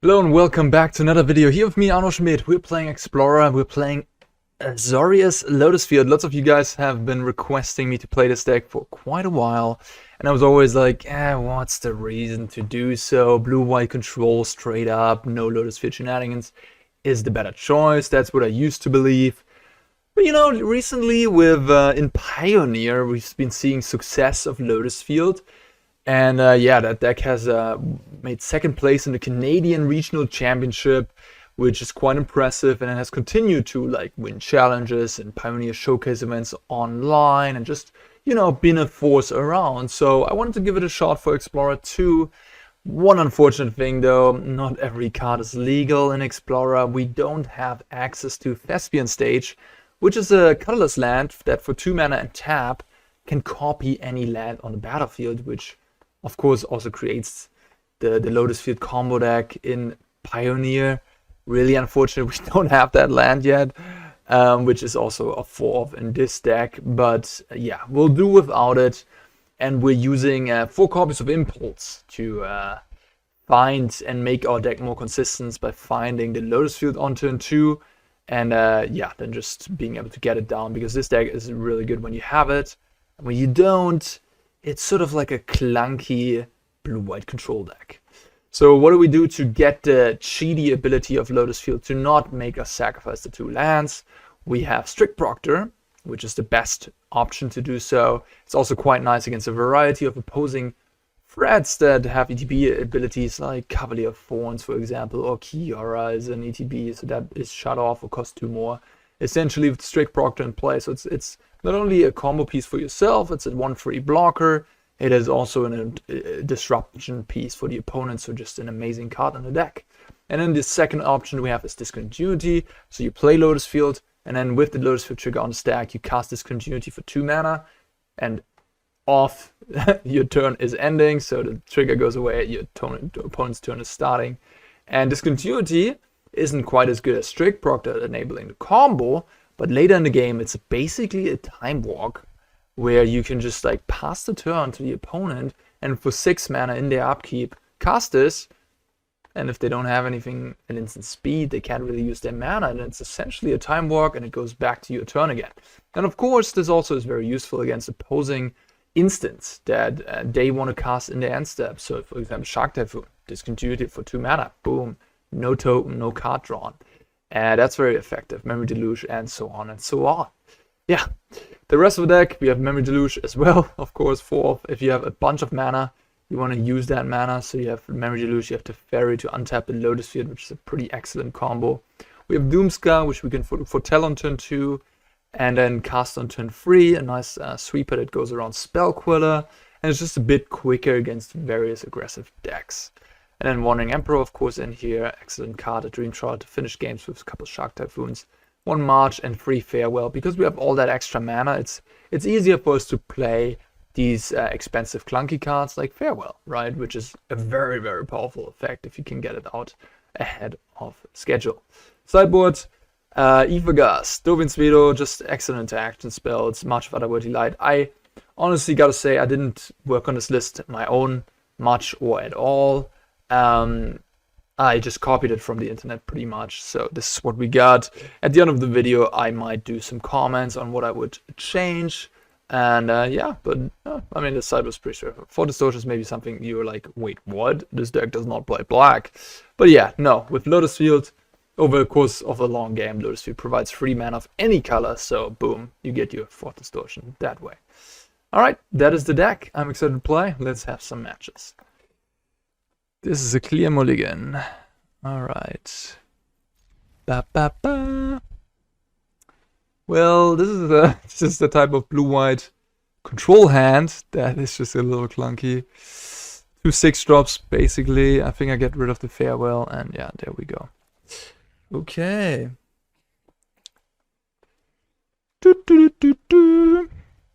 Hello and welcome back to another video here with me, Arne Schmidt. We're playing Explorer, we're playing Azorius Lotus Field. Lots of you guys have been requesting me to play this deck for quite a while. And I was always like, what's the reason to do so? Blue-white control straight up, no Lotus Field shenanigans is the better choice. That's what I used to believe. But you know, recently with in Pioneer, we've been seeing success of Lotus Field. And yeah, that deck has made second place in the Canadian Regional Championship, which is quite impressive, and it has continued to like win challenges and Pioneer Showcase events online, and just, you know, been a force around. So I wanted to give it a shot for Explorer 2. One unfortunate thing though, not every card is legal in Explorer. We don't have access to Thespian Stage, which is a colorless land that for 2 mana and tap can copy any land on the battlefield, which of course also creates the Lotus Field combo deck in Pioneer. Really unfortunate we don't have that land yet, which is also a 4-off in this deck. But yeah, we'll do without it. And we're using 4 copies of Impulse to find and make our deck more consistent by finding the Lotus Field on turn 2. And yeah, then just being able to get it down, because this deck is really good when you have it. And when you don't, it's sort of like a clunky blue-white control deck. So what do we do to get the cheaty ability of Lotus Field to not make us sacrifice the 2 lands? We have Strict Proctor, which is the best option to do so. It's also quite nice against a variety of opposing threats that have ETB abilities, like Cavalier of Thorns, for example, or Kiora is an ETB, so that is shut off or costs 2 more. Essentially with Strict Proctor in play, so it's not only a combo piece for yourself, it's a 1-free blocker, it is also a disruption piece for the opponent, so just an amazing card in the deck. And then the second option we have is Discontinuity, so you play Lotus Field, and then with the Lotus Field trigger on the stack, you cast Discontinuity for 2 mana, and off your turn is ending, so the trigger goes away, your opponent's turn is starting. And Discontinuity isn't quite as good as Strict Proctor at enabling the combo, but later in the game it's basically a time walk where you can just like pass the turn to the opponent, and for 6 mana in their upkeep cast this, and if they don't have anything in instant speed, they can't really use their mana, and it's essentially a time walk, and it goes back to your turn again. And of course this also is very useful against opposing instants that they want to cast in their end step. So for example, Shark Typhoon, Discontinuity for 2 mana, boom, no token, no card drawn. That's very effective. Memory Deluge, and so on and so on. Yeah, the rest of the deck, we have Memory Deluge as well, of course, 4-off. If you have a bunch of mana, you want to use that mana, so you have Memory Deluge, you have Teferi to untap the Lotus Field, which is a pretty excellent combo. We have Doomskar, which we can foretell on turn 2, and then cast on turn 3, a nice sweeper that goes around Spellqueller, and it's just a bit quicker against various aggressive decks. And then Wandering Emperor, of course, in here. Excellent card, a Dream Trawler to finish games with a couple Shark Typhoons. 1 March and 3 Farewell. Because we have all that extra mana, it's easier for us to play these expensive clunky cards like Farewell, right? Which is a very, very powerful effect if you can get it out ahead of schedule. Sideboard, Aether Gust, Dovin's Veto, just excellent interaction spells, March of Otherworldly Light. I honestly gotta say I didn't work on this list my own much or at all. I just copied it from the internet pretty much, so this is what we got. At the end of the video I might do some comments on what I would change, and yeah, but I mean, this side was pretty sure. Thought Distortion is maybe something you were like, wait, what? This deck does not play black. But yeah, no, with Lotus Field, over the course of a long game, Lotus Field provides 3 mana of any color, so boom, you get your Thought Distortion that way. Alright, that is the deck. I'm excited to play. Let's have some matches. This is a clear mulligan. Alright. Ba ba ba. Well, this is the type of blue-white control hand that is just a little clunky. 2 6-drops basically. I think I get rid of the Farewell, and yeah, there we go. Okay.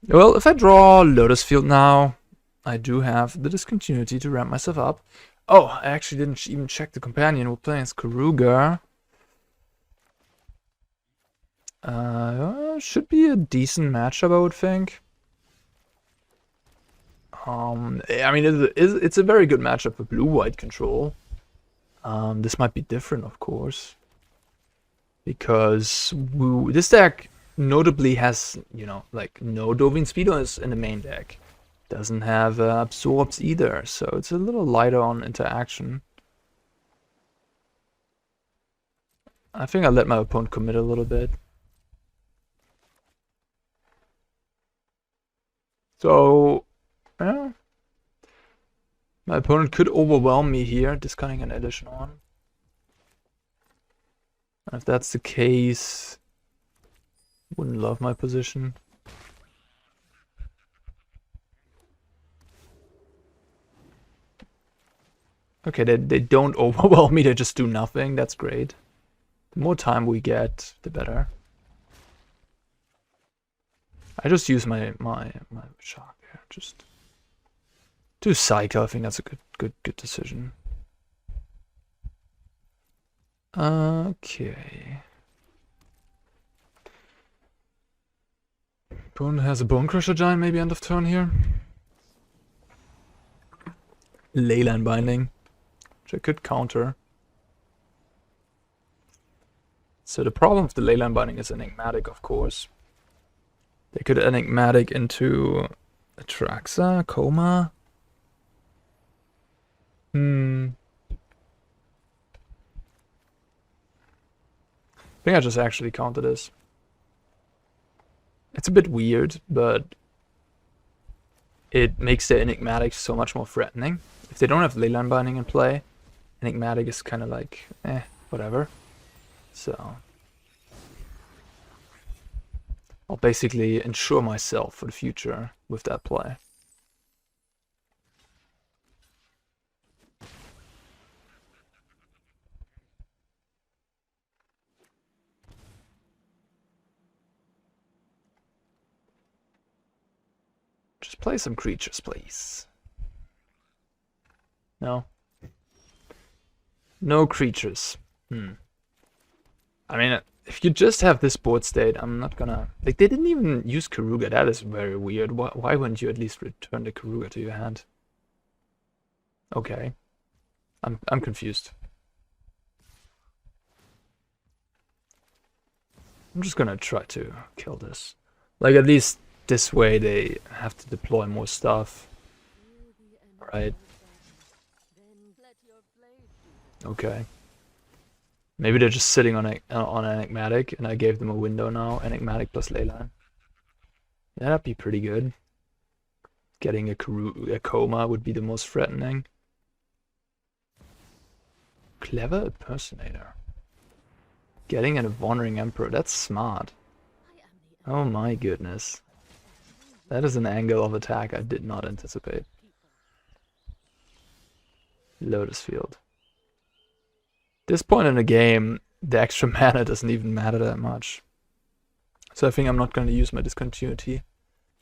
Well, if I draw Lotus Field now, I do have the Discontinuity to ramp myself up. Oh, I actually didn't even check the companion. We're playing as Karuga. Should be a decent matchup, I would think. I mean, it's a very good matchup for blue-white control. This might be different, of course, because this deck notably has, you know, like no Dovin Speedos in the main deck. Doesn't have absorbs either, so it's a little lighter on interaction. I think I let my opponent commit a little bit. So, yeah. My opponent could overwhelm me here, discarding an addition on. And if that's the case, wouldn't love my position. Okay, they don't overwhelm me, they just do nothing. That's great. The more time we get, the better. I just use my shark here, just do cycle. I think that's a good decision. Okay. Opponent has a Bone Crusher Giant maybe end of turn here. Leyline Binding, which I could counter. So the problem with the Leyline Binding is Enigmatic, of course. They could Enigmatic into Atraxa, Coma. I think I just actually counter this. It's a bit weird, but it makes the Enigmatic so much more threatening. If they don't have Leyline Binding in play, Enigmatic is kind of like, whatever. So I'll basically ensure myself for the future with that play. Just play some creatures, please. No? No creatures. I mean, if you just have this board state, I'm not gonna... Like, they didn't even use Karuga. That is very weird. Why wouldn't you at least return the Karuga to your hand? Okay. I'm confused. I'm just gonna try to kill this. Like, at least this way they have to deploy more stuff. Right. Okay. Maybe they're just sitting on Enigmatic, and I gave them a window now. Enigmatic plus Leyline. Yeah, that'd be pretty good. Getting a Coma would be the most threatening. Clever Impersonator. Getting a Wandering Emperor, that's smart. Oh my goodness. That is an angle of attack I did not anticipate. Lotus Field. This point in the game, the extra mana doesn't even matter that much. So I think I'm not going to use my Discontinuity.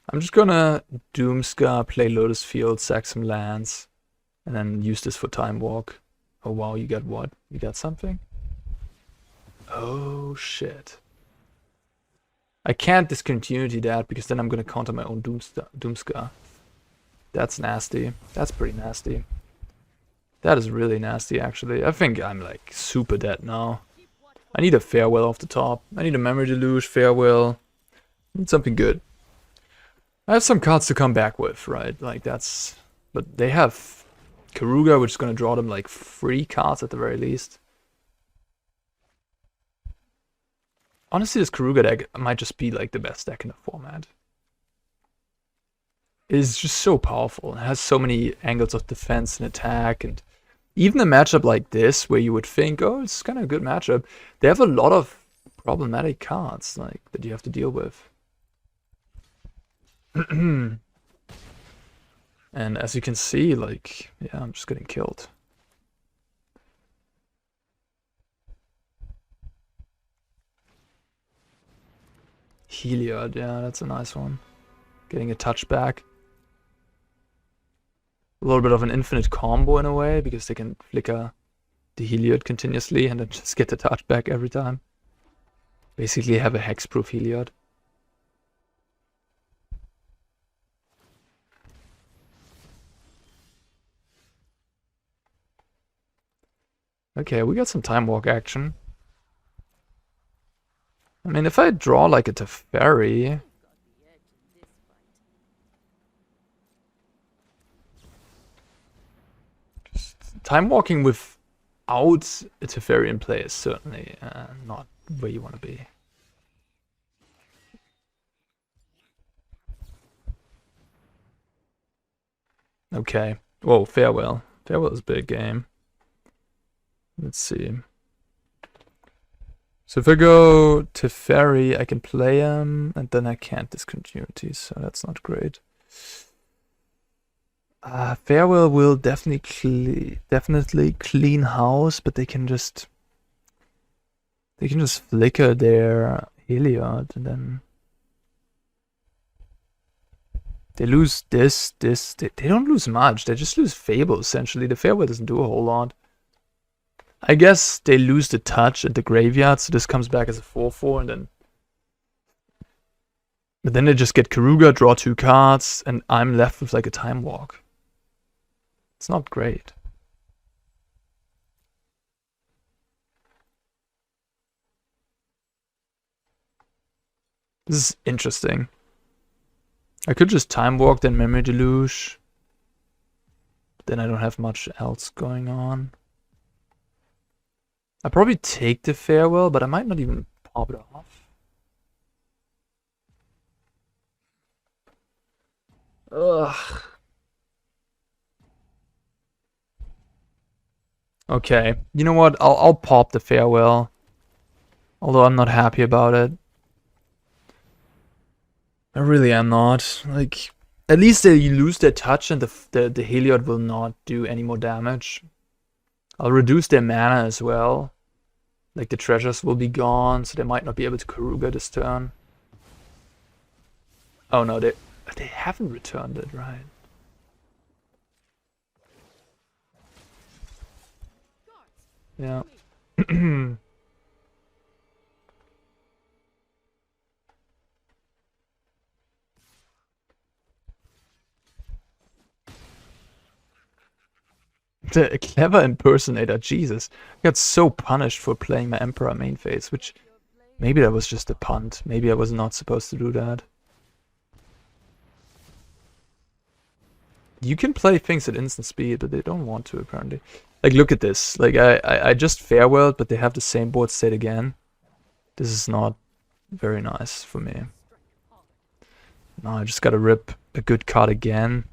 I'm just going to Doomskar, play Lotus Field, sack some lands, and then use this for Time Walk. Oh wow, you got what? You got something? Oh shit. I can't Discontinuity that because then I'm going to counter my own Doomskar. That's nasty. That's pretty nasty. That is really nasty, actually. I think I'm like super dead now. I need a Farewell off the top. I need a Memory Deluge, Farewell. I need something good. I have some cards to come back with, right? Like that's... But they have Karuga, which is going to draw them like 3 cards at the very least. Honestly, this Karuga deck might just be like the best deck in the format. It is just so powerful. It has so many angles of defense and attack, and even a matchup like this, where you would think, oh, it's kind of a good matchup, they have a lot of problematic cards like that you have to deal with. And as you can see, like, yeah, I'm just getting killed. Heliod, yeah, that's a nice one. Getting a touchback. A little bit of an infinite combo in a way, because they can flicker the Heliod continuously and then just get the touchback every time. Basically have a hexproof Heliod. Okay, we got some time walk action. I mean, if I draw like a Teferi... Time walking without a Teferi in play is certainly not where you want to be. Okay. Whoa, Farewell. Farewell is a big game. Let's see. So if I go Teferi, I can play him, and then I can't Discontinuity, so that's not great. Farewell will definitely clean house, but they can just flicker their Heliod, and then they lose this. They don't lose much. They just lose Fable essentially. The Farewell doesn't do a whole lot. I guess they lose the touch at the graveyard, so this comes back as a 4/4, and then. But then they just get Karuga, draw 2 cards, and I'm left with like a time walk. It's not great. This is interesting. I could just time walk, then Memory Deluge. But then I don't have much else going on. I probably take the Farewell, but I might not even pop it off. Ugh. Okay, you know what? I'll pop the Farewell. Although I'm not happy about it. I really am not. Like, at least they lose their touch and the Heliod will not do any more damage. I'll reduce their mana as well. Like, the treasures will be gone, so they might not be able to Karuga this turn. Oh no, they haven't returned it, right? Yeah. The clever impersonator, Jesus. I got so punished for playing my Emperor main phase, which maybe that was just a punt. Maybe I was not supposed to do that. You can play things at instant speed, but they don't want to apparently. Like, look at this. Like, I just farewelled, but they have the same board state again. This is not very nice for me. Now I just gotta rip a good card again.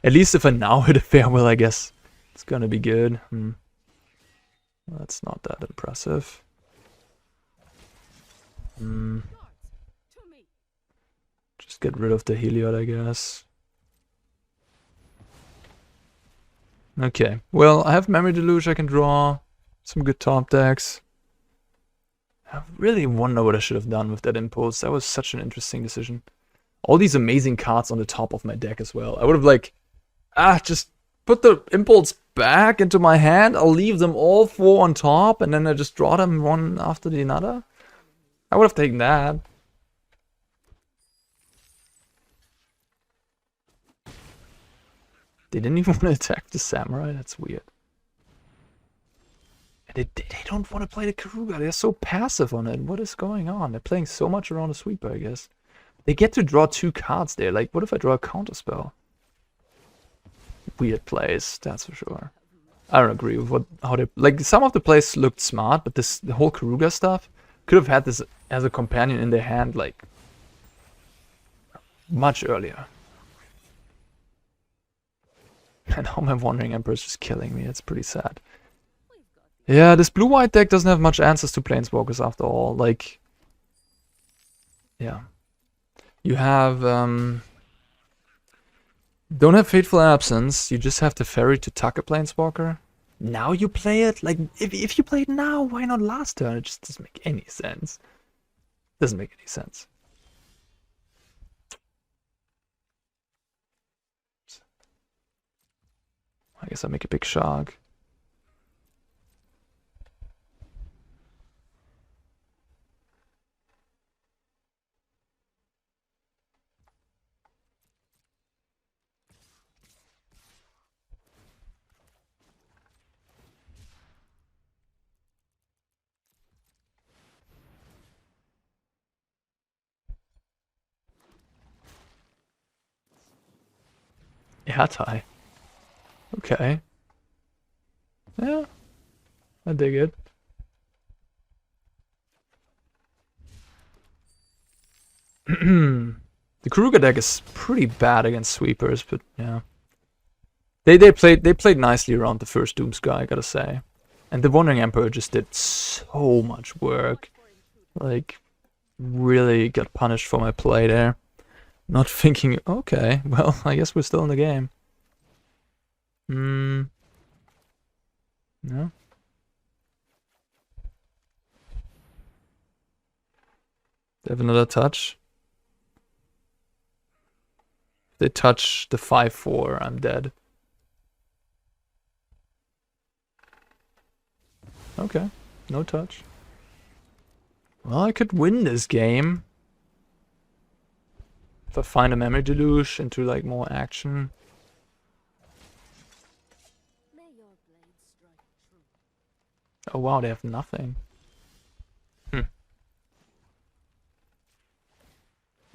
At least if I now hit a farewell, I guess it's gonna be good. Well, that's not that impressive. Just get rid of the Heliod, I guess. Okay, well, I have Memory Deluge I can draw. Some good top decks. I really wonder what I should have done with that impulse. That was such an interesting decision. All these amazing cards on the top of my deck as well. I would have like, just put the impulse back into my hand. I'll leave them all 4 on top, and then I just draw them one after the another. I would have taken that. They didn't even want to attack the Samurai. That's weird. And they don't want to play the Karuga. They're so passive on it. What is going on? They're playing so much around the sweeper, I guess. They get to draw 2 cards there. Like, what if I draw a counterspell? Weird plays, that's for sure. I don't agree with how they... Like, some of the plays looked smart, but the whole Karuga stuff could have had this as a companion in their hand, like, much earlier. And now my Wandering Emperor's just killing me. It's pretty sad. Yeah, this blue-white deck doesn't have much answers to Planeswalkers after all. Like, yeah. You have, don't have Fateful Absence. You just have Teferi to tuck a Planeswalker. Now you play it? Like, if you play it now, why not last turn? It just doesn't make any sense. Doesn't make any sense. I guess I'll make a big shark. Yatai. Okay. Yeah. I dig it. The Kruger deck is pretty bad against sweepers, but yeah. They played nicely around the first Doomskar, I gotta say. And the Wandering Emperor just did so much work. Like, really got punished for my play there. Not thinking, okay, well, I guess we're still in the game. No. They have another touch. If they touch the 5/4, I'm dead. Okay, no touch. Well, I could win this game. If I find a Memory Deluge into like more action. Oh wow, they have nothing.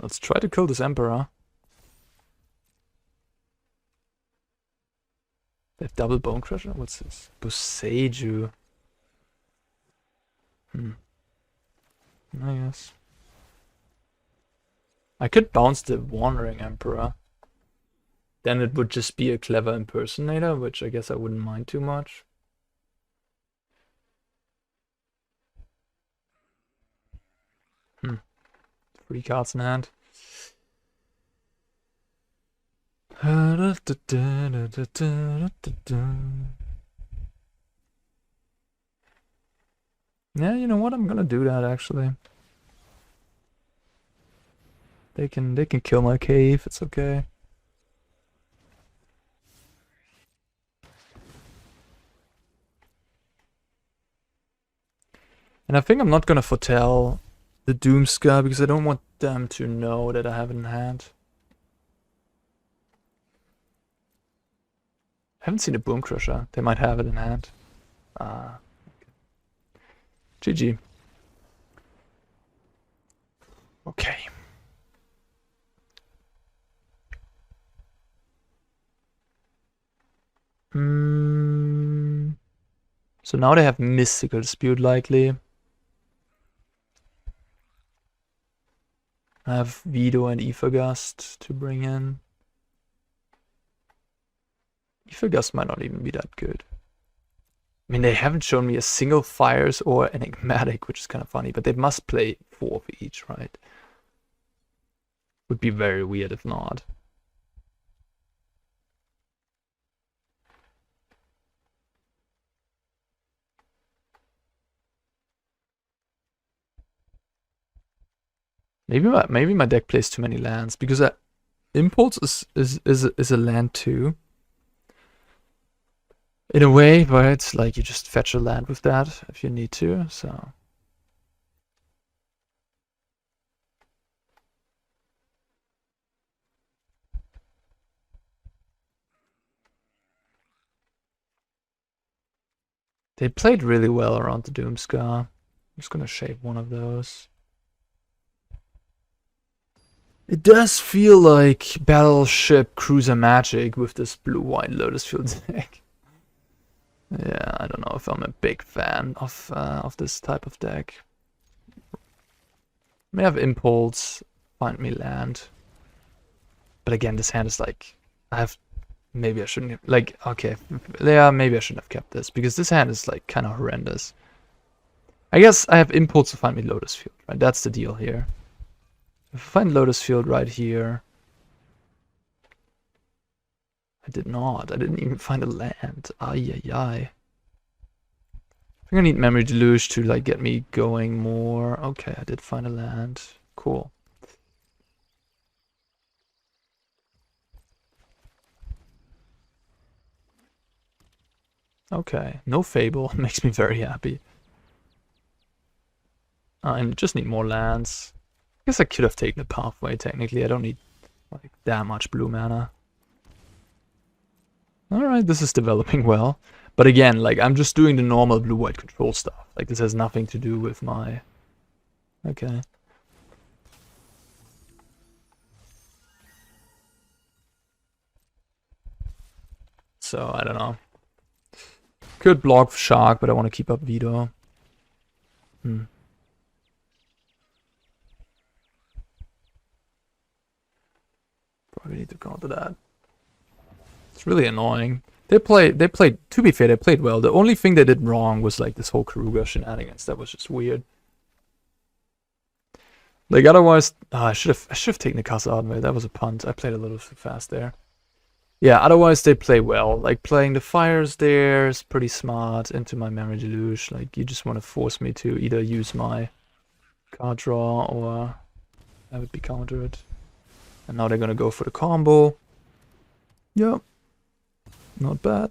Let's try to kill this Emperor. They have double Bone Crusher? What's this? Boseiju. I guess. I could bounce the Wandering Emperor. Then it would just be a clever impersonator, which I guess I wouldn't mind too much. Three cards in hand. Yeah, you know what? I'm gonna do that actually. They can kill my cave. It's okay. And I think I'm not gonna foretell the Doomskar because I don't want them to know that I have it in hand. I haven't seen a Boom Crusher. They might have it in hand. Okay. GG. Okay. So now they have Mystical Dispute likely. I have Veto and Aether Gust to bring in. Aether Gust might not even be that good. I mean, they haven't shown me a single Fires or Enigmatic, which is kind of funny, but they must play 4 of each, right? Would be very weird if not. Maybe my deck plays too many lands because Impulse is a land too. In a way, but it's like you just fetch a land with that if you need to, so. They played really well around the Doomskar. I'm just gonna shave one of those. It does feel like Battleship Cruiser Magic with this blue-white Lotus Field deck. Yeah, I don't know if I'm a big fan of this type of deck. May have Impulse, find me land. But again, this hand is like, maybe I shouldn't have, like, okay, yeah, maybe I shouldn't have kept this, because this hand is like kind of horrendous. I guess I have Impulse to find me Lotus Field, right? That's the deal here. If I find Lotus Field right here, I did not. I didn't even find a land. Ay. I think I need Memory Deluge to like get me going more. Okay, I did find a land. Cool. Okay, no Fable. Makes me very happy. I just need more lands. I guess I could have taken the Pathway, technically. I don't need like that much blue mana. Alright, this is developing well. But again, like, I'm just doing the normal blue-white control stuff. Like, this has nothing to do with my... Okay. so I don't know. Could block Shark, but I want to keep up Veto. Probably need to counter that. It's really annoying. They played, to be fair, they played well. The only thing they did wrong was like this whole Karuga shenanigans. That was just weird. Like otherwise, I should have taken the Castle Ardenvale. That was a punt. I played a little too fast there. Yeah, otherwise they play well. Like playing the fires there is pretty smart into my Memory Deluge. Like you just want to force me to either use my card draw or have it be countered. And now they're gonna go for the combo. Yep. Not bad.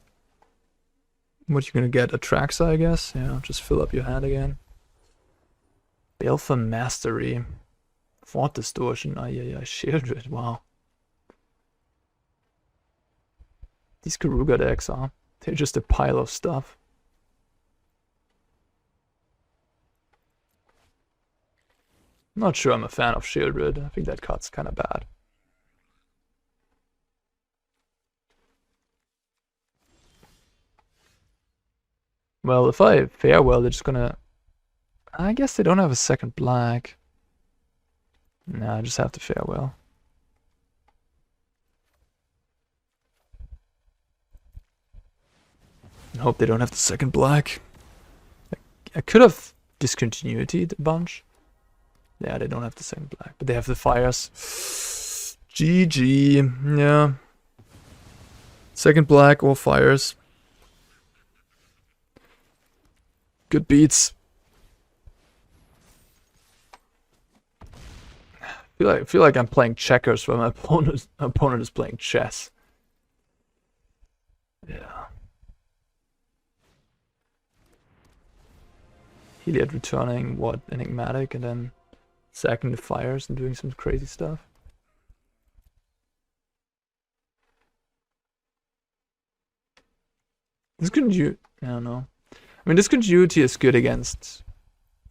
What you gonna get? Atraxa, I guess? Yeah, just fill up your hand again. Baleful Mastery. Thought Distortion. Yeah, Shieldred. Wow. These Karuga decks are. They're just a pile of stuff. Not sure I'm a fan of Shieldred. I think that card's kind of bad. Well, if I farewell, they're just gonna... I guess they don't have a second black. Nah, I just have to farewell. I hope they don't have the second black. I could have discontinuity'd a bunch. Yeah, they don't have the second black, but they have the fires. GG. Yeah. Second black or fires. Good beats. I feel like I'm playing checkers while my opponent is playing chess. Yeah. Heliod returning what? Enigmatic and then sacking the fires and doing some crazy stuff. Discontinuity, I don't know. I mean, Discontinuity is good against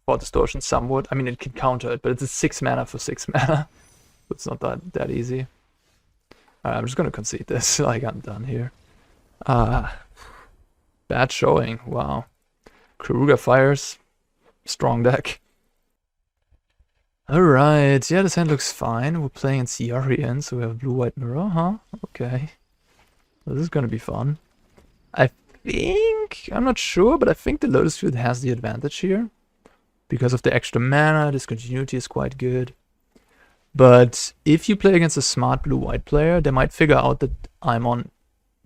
Thought Distortion somewhat. I mean, it can counter it, but it's a 6 mana for 6 mana. So it's not that easy. Alright, I'm just gonna concede this. Like, I'm done here. Bad showing. Wow. Karuga fires. Strong deck. Alright, yeah, this hand looks fine. We're playing in Searing, so we have a blue-white mirror, huh? Okay. Well, this is gonna be fun. I'm not sure, but I think the Lotus Field has the advantage here. Because of the extra mana, Discontinuity is quite good. But if you play against a smart blue-white player, they might figure out that I'm on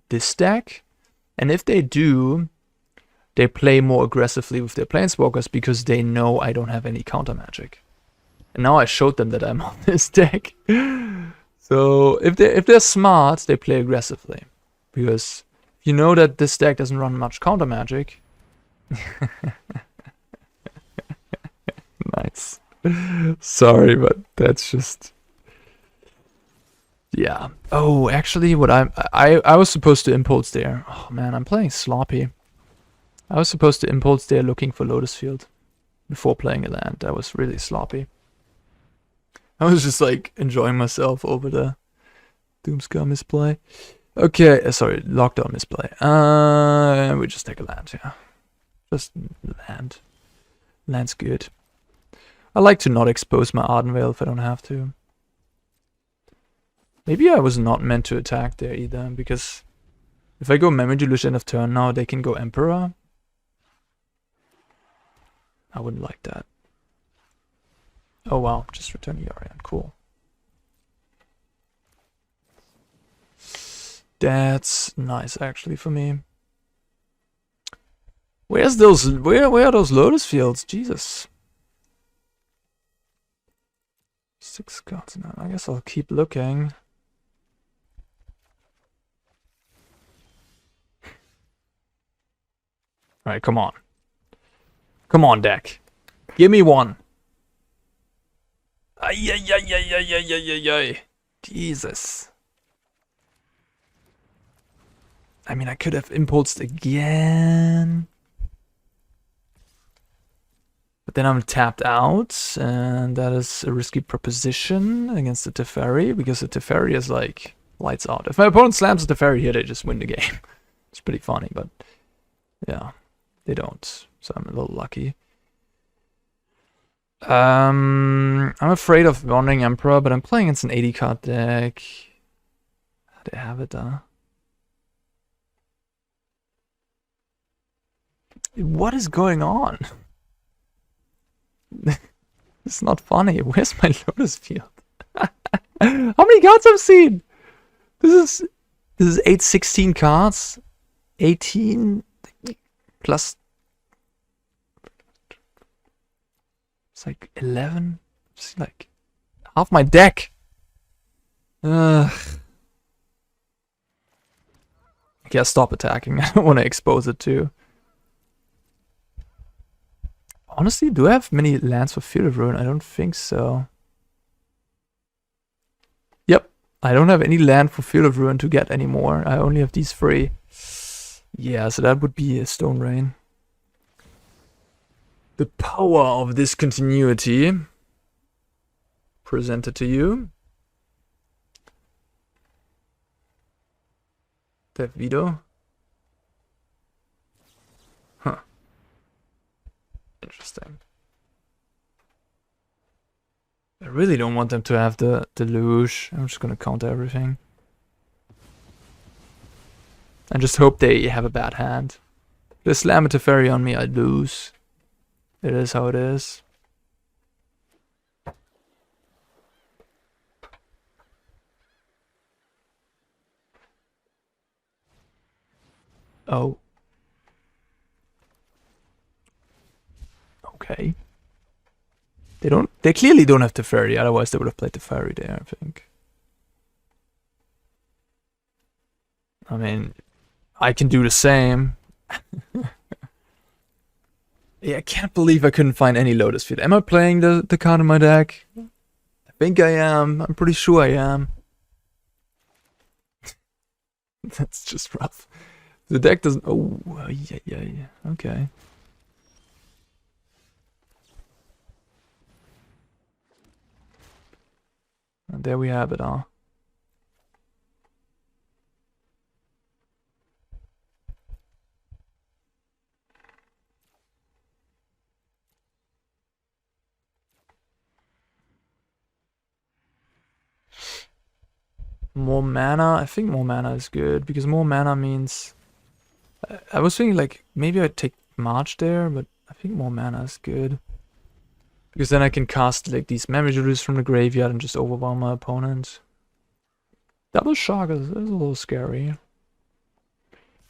this deck. And if they do, they play more aggressively with their Planeswalkers because they know I don't have any counter magic. And now I showed them that I'm on this deck. So if they're smart, they play aggressively. Because you know that this deck doesn't run much counter magic. Nice. Sorry, but that's just... Yeah. Oh, actually, what I was supposed to impulse there. Oh man, I'm playing sloppy. I was supposed to impulse there looking for Lotus Field before playing a land. That was really sloppy. I was just like enjoying myself over the Doomskar misplay. Okay, sorry, lockdown misplay. We just take a land, yeah. Just land. Land's good. I like to not expose my Ardenvale if I don't have to. Maybe I was not meant to attack there either, because if I go Memory Deluge end of turn now, they can go Emperor. I wouldn't like that. Oh wow, just return Yorion, cool. That's nice actually for me. Where's those where are those Lotus Fields? Jesus. 6 cards now. I guess I'll keep looking. Alright, come on. Come on, deck. Give me one. Ay. Jesus. I mean, I could have impulsed again. But then I'm tapped out, and that is a risky proposition against the Teferi, because the Teferi is like lights out. If my opponent slams the Teferi here, they just win the game. It's pretty funny, but yeah, they don't. So I'm a little lucky. I'm afraid of Wandering Emperor, but I'm playing against an 80 card deck. They have it, What is going on? It's not funny. Where's my Lotus Field? How many cards I've seen? This is 816 cards. 18 plus. It's like 11. It's like half my deck. Okay, I'll stop attacking. I don't want to expose it too. Honestly, do I have many lands for Field of Ruin? I don't think so. Yep, I don't have any land for Field of Ruin to get anymore. I only have these 3. Yeah, so that would be a Stone Rain. The power of discontinuity presented to you. They have Veto. Huh. Interesting. I really don't want them to have the Deluge. I'm just gonna counter everything. I just hope they have a bad hand. If they slam a Teferi on me, I lose. It is how it is. Oh. Okay. They clearly don't have Teferi, otherwise they would have played Teferi there, I think. I mean, I can do the same. Yeah, I can't believe I couldn't find any Lotus Field. Am I playing the card in my deck? I think I am. I'm pretty sure I am. That's just rough. The deck doesn't... Oh, yeah. Okay. And there we have it, huh? More mana? I think more mana is good, because more mana means... I was thinking like, maybe I'd take March there, but I think more mana is good. Because then I can cast like these Memory Deluge from the graveyard and just overwhelm my opponent. Double Shark is a little scary.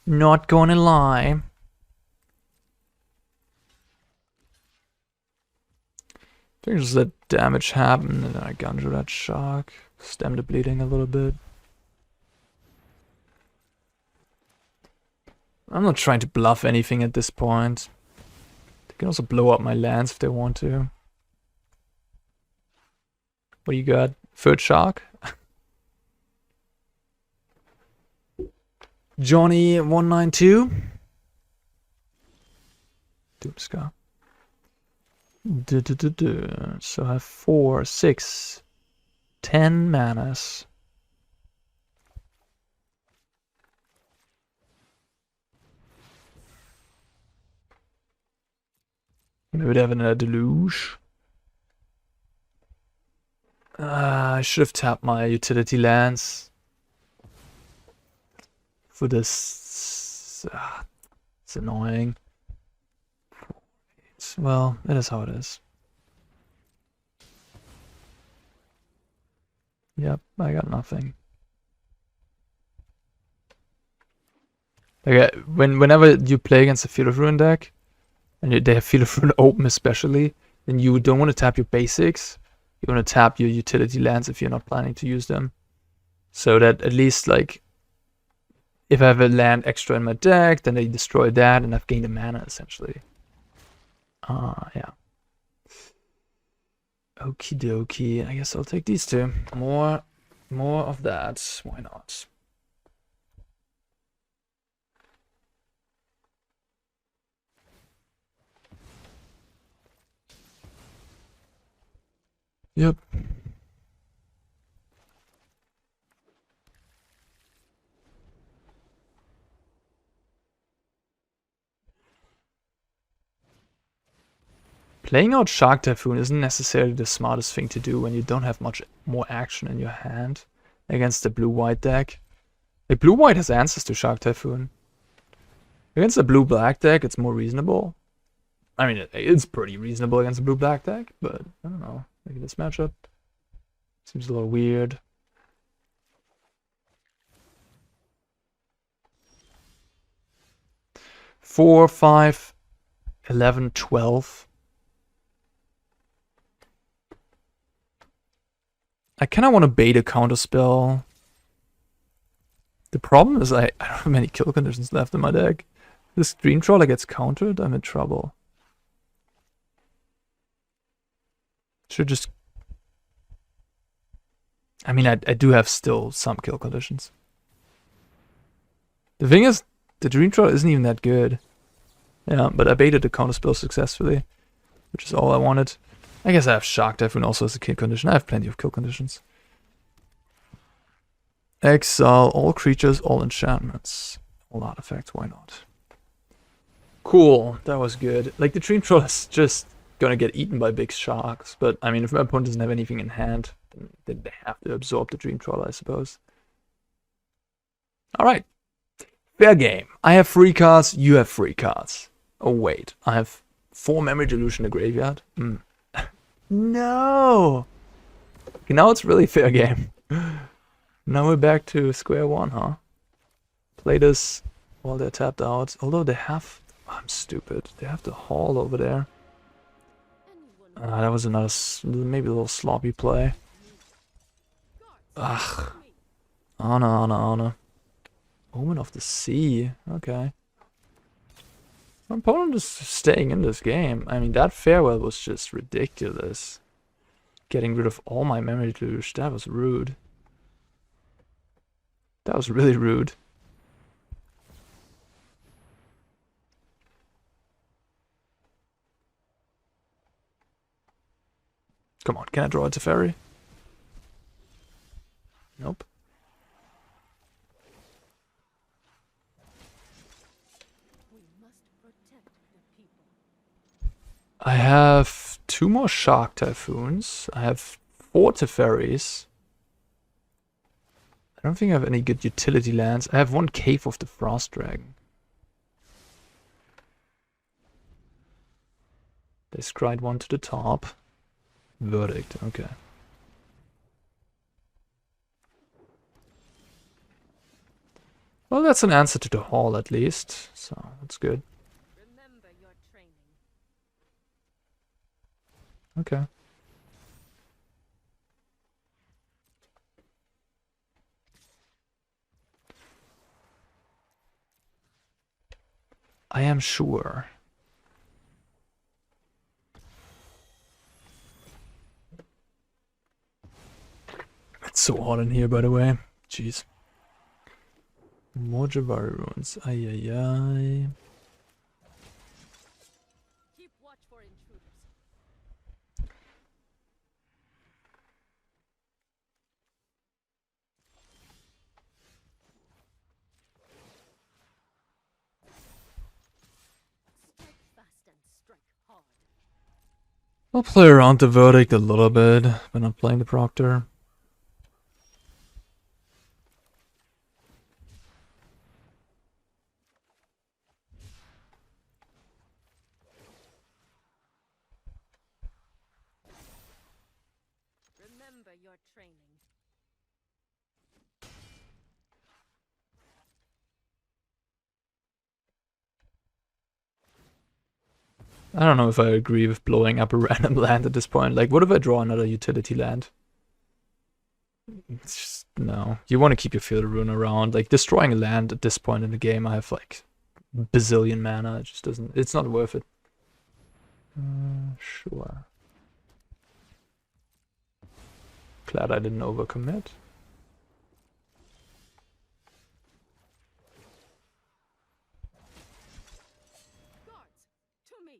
Not gonna lie. I think just let damage happen and then I Eiganjo that Shark. Stem the bleeding a little bit. I'm not trying to bluff anything at this point. They can also blow up my lands if they want to. What do you got? Third Shark? Johnny 192. Doomskar. So I have 4, 6, 10 manas. Maybe they have another Deluge. I should have tapped my utility lands for this. It's annoying. Well, it is how it is. Yep, I got nothing. Like, whenever you play against a Field of Ruin deck, and they have Field of Ruin open especially, then you don't want to tap your basics. You want to tap your utility lands if you're not planning to use them. So that at least, like, if I have a land extra in my deck, then they destroy that and I've gained a mana, essentially. Yeah. Okie dokie. I guess I'll take these two. More of that. Why not? Yep. Playing out Shark Typhoon isn't necessarily the smartest thing to do when you don't have much more action in your hand against the blue-white deck. Like, blue-white has answers to Shark Typhoon. Against a blue-black deck, it's more reasonable. I mean, it's pretty reasonable against a blue-black deck, but I don't know. Maybe this matchup seems a little weird. Four, 5, 11, 12. I kind of want to bait a counterspell. The problem is I don't have many kill conditions left in my deck. This Dream Trawler gets countered, I'm in trouble. Should just... I mean, I do have still some kill conditions. The thing is, the Dream Trawler isn't even that good. Yeah, but I baited the counterspell successfully, which is all I wanted. I guess I have Shark Typhoon also as a kill condition. I have plenty of kill conditions. Exile all creatures, all enchantments, all artifacts, why not? Cool, that was good. Like, the Dream Trawler is just gonna get eaten by big sharks, but I mean, if my opponent doesn't have anything in hand, then they have to absorb the Dream Trawler, I suppose. Alright. Fair game. I have 3 cards, you have 3 cards. Oh wait, I have 4 Memory Deluge in the graveyard? No! Okay, now it's really fair game. Now we're back to square one, huh? Play this while they're tapped out. Although they have... I'm stupid. They have the Hall over there. That was another... maybe a little sloppy play. Ugh. Arne. Omen of the Sea. Okay. My opponent is staying in this game. I mean, that farewell was just ridiculous. Getting rid of all my Memory Deluge. That was rude. That was really rude. Come on, can I draw a Teferi? Nope. I have 2 more Shark Typhoons. I have 4 Teferis. I don't think I have any good utility lands. I have 1 Cave of the Frost Dragon. They scryed 1 to the top. Verdict, okay. Well, that's an answer to the Hall at least, so that's good. Okay. I am sure. It's so hot in here, by the way. Jeez. More Javari ruins. Ay. Keep watch for intruders. Strike fast and strike hard. I'll play around the Verdict a little bit when I'm playing the Proctor. Remember your training. I don't know if I agree with blowing up a random land at this point. Like, what if I draw another utility land? It's just, no. You want to keep your Field of Ruin around. Like, destroying a land at this point in the game, I have like bazillion mana. It just doesn't... It's not worth it. Sure. Glad I didn't overcommit. Guards, to me.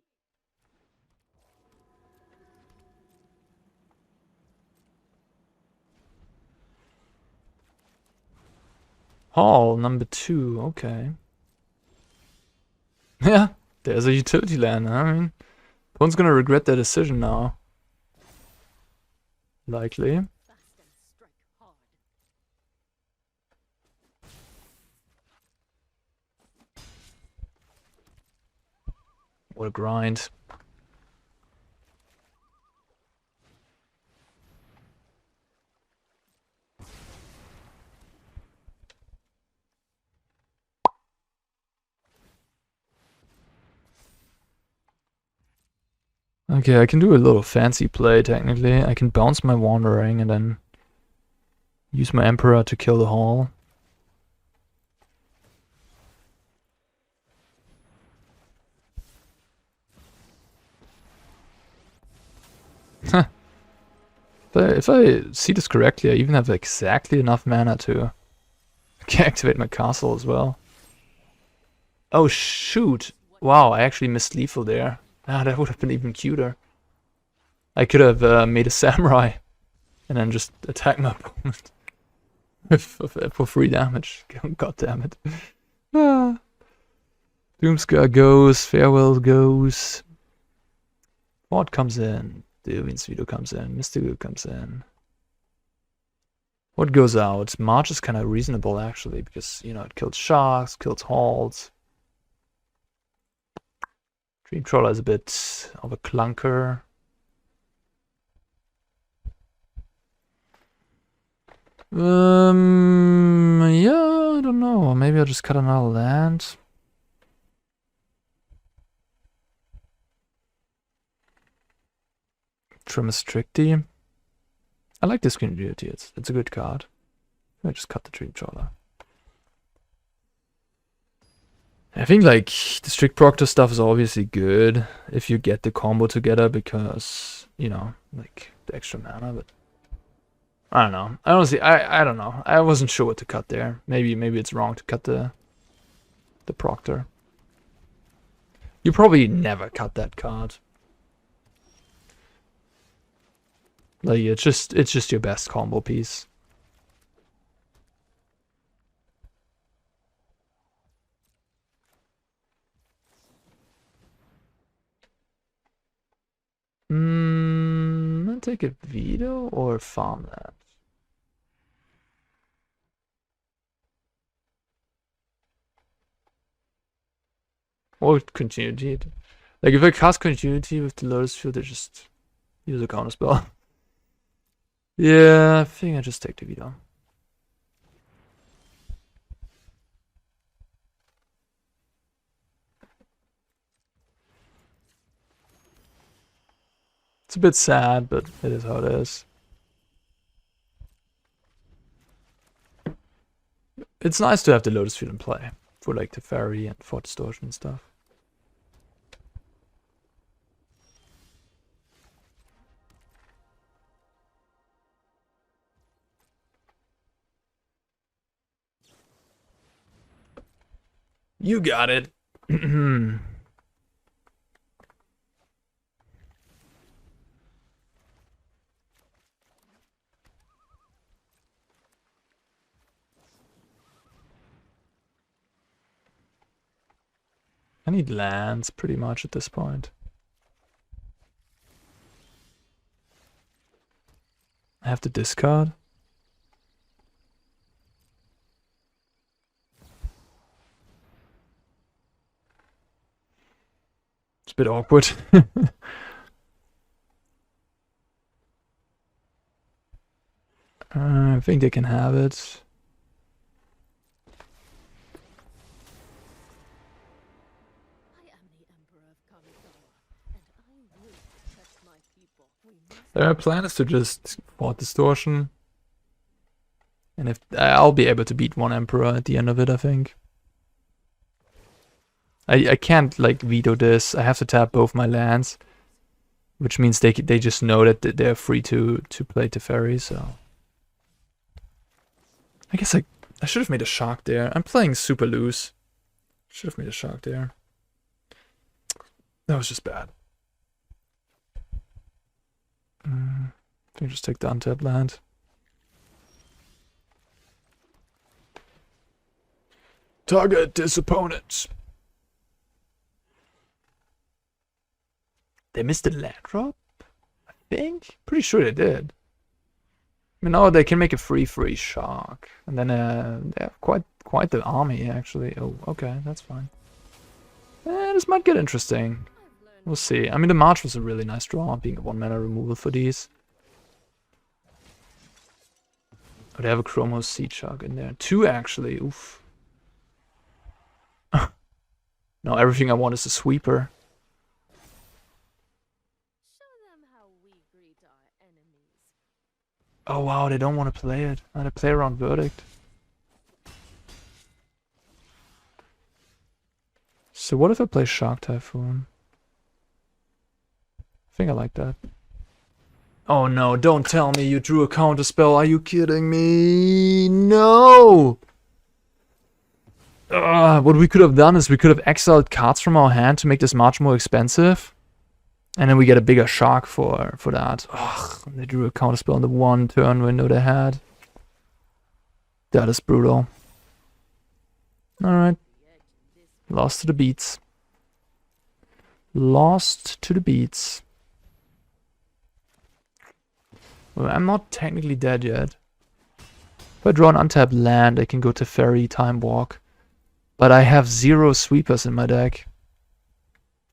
Hall, number 2, okay. Yeah, there's a utility land. I mean, Opponent's gonna regret their decision now. Likely. Fast and strike hard. What a grind. Okay, I can do a little fancy play technically. I can bounce my Wandering and then use my Emperor to kill the Hall. If I see this correctly, I even have exactly enough mana to activate my castle as well. Oh shoot! Wow, I actually missed lethal there. Ah, that would have been even cuter. I could have made a samurai and then just attack my opponent for free damage. God damn it. Ah. Doomskar goes, Farewell goes. What comes in? Dovin's Veto comes in, Mystical comes in. What goes out? March is kind of reasonable actually, because, you know, it kills sharks, kills halls. Dream Trawler is a bit of a clunker. Yeah, I don't know. Maybe I'll just cut another land. Trim Stricty. I like Discontinuity. It's a good card. I just cut the Dream Trawler. I think like the Strict Proctor stuff is obviously good if you get the combo together because, you know, like the extra mana, but I don't know. Honestly, I don't know. I wasn't sure what to cut there. Maybe it's wrong to cut the Proctor. You probably never cut that card. Like it's just your best combo piece. I'll take a Veto or Farmland. Or Continuity. Like if I cast Continuity with the Lotus Field, I just use a counter spell. Yeah, I think I just take the Veto. It's a bit sad, but it is how it is. It's nice to have the Lotus Field in play for like Teferi and Thought Distortion and stuff. You got it. I need lands pretty much at this point. I have to discard. It's a bit awkward. I think they can have it. Their plan is to just Thought Distortion. And if I'll be able to beat one Emperor at the end of it, I think. I can't like veto this. I have to tap both my lands, which means they just know that they're free to play Teferi. So I guess I should have made a Shark there. I'm playing super loose. Should have made a Shark there. That was just bad. I think just take the untapped land. Target this opponent. They missed the land drop? I think? Pretty sure they did. I mean, oh, they can make a free shark. And then they have quite the army, actually. Oh, okay, that's fine. This might get interesting. We'll see. I mean, the March was a really nice draw, being a 1-mana removal for these. Oh, they have a Chromos Sea Shark in there. 2, actually. Oof. No, everything I want is a sweeper. Show them how we greet our enemies. Oh, wow, they don't want to play it. They play around Verdict. So what if I play Shark Typhoon? I think I like that. Oh no, don't tell me you drew a counter spell. Are you kidding me? No! What we could have done is we could have exiled cards from our hand to make this much more expensive. And then we get a bigger shark for that. Ugh, they drew a counter spell in the 1 turn window they had. That is brutal. Alright. Lost to the beats. Lost to the beats. Well, I'm not technically dead yet. If I draw an untapped land, I can go to Teferi, Time Walk. But I have 0 sweepers in my deck.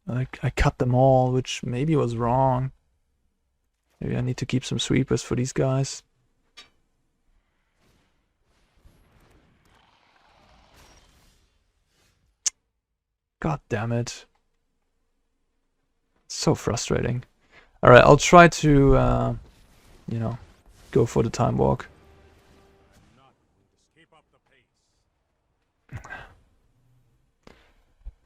I cut them all, which maybe was wrong. Maybe I need to keep some sweepers for these guys. God damn it. So frustrating. Alright, I'll try to, you know, go for the Time Walk.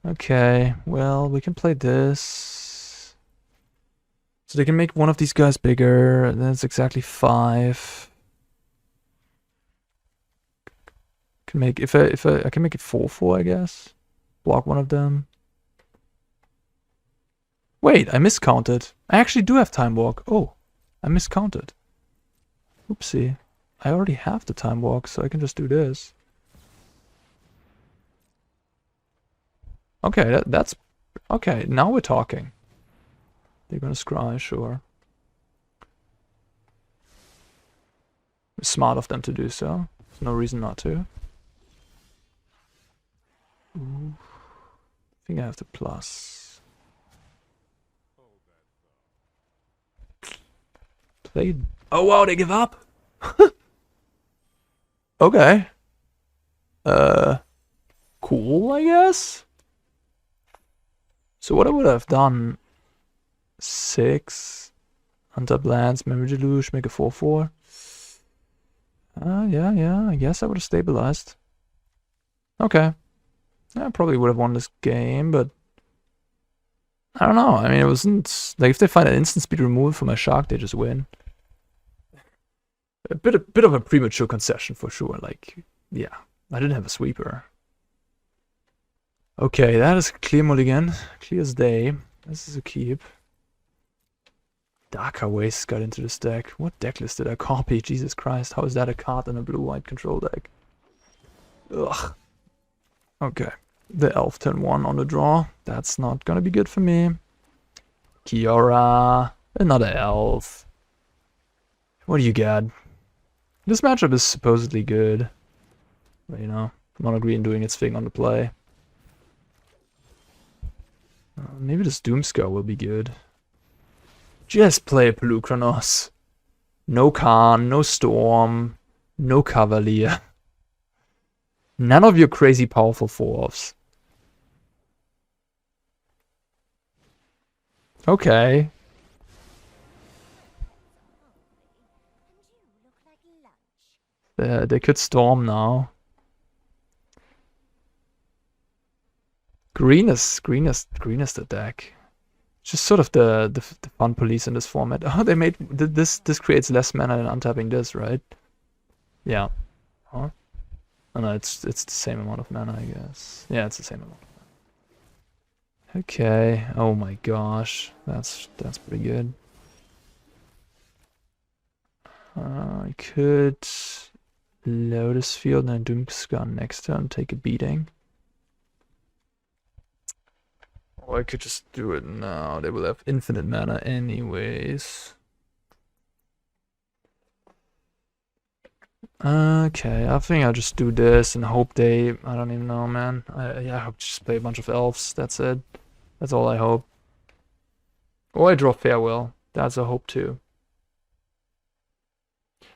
Okay, well, we can play this. So they can make one of these guys bigger, and then it's exactly 5. Can make I can make it 4/4, I guess. Block one of them. Wait, I miscounted. I actually do have Time Walk. Oh, I miscounted. Oopsie. I already have the Time Walk, so I can just do this. Okay, that's... Okay, now we're talking. They're gonna scry, sure. It's smart of them to do so. There's no reason not to. Ooh. I think I have the plus. Played. Oh wow, they give up? Okay. Cool, I guess? So what I would have done... 6... Untap lands, Memory Deluge, make a 4/4. Yeah, I guess I would have stabilized. Okay. I probably would have won this game, but... I don't know, I mean, it wasn't... Like, if they find an instant speed removal for my shark, they just win. A bit of a premature concession for sure, like... Yeah, I didn't have a sweeper. Okay, that is clear mulligan. Clear as day. This is a keep. Adarkar Wastes got into this deck. What deck list did I copy? Jesus Christ, how is that a card in a blue-white control deck? Ugh. Okay. The elf turn 1 on the draw. That's not gonna be good for me. Kiora. Another elf. What do you get? This matchup is supposedly good. But, you know, Mono Green doing its thing on the play. Maybe this Doomskar will be good. Just play Pelucranos. No Khan, no Storm, no Cavalier. None of your crazy powerful 4-offs. Okay. They could Storm now. Green is the deck. Just sort of the fun police in this format. Oh, they made this creates less mana than untapping this, right? Yeah. Huh? Oh no, it's the same amount of mana, I guess. Yeah, it's the same amount. Okay. Oh my gosh, that's pretty good. I could Lotus Field and Doomskar next turn, take a beating. Or I could just do it now. They will have infinite mana anyways. Okay, I think I'll just do this and hope they... I don't even know, man. Yeah, I hope to just play a bunch of elves. That's it. That's all I hope. Or I draw Farewell. That's a hope too.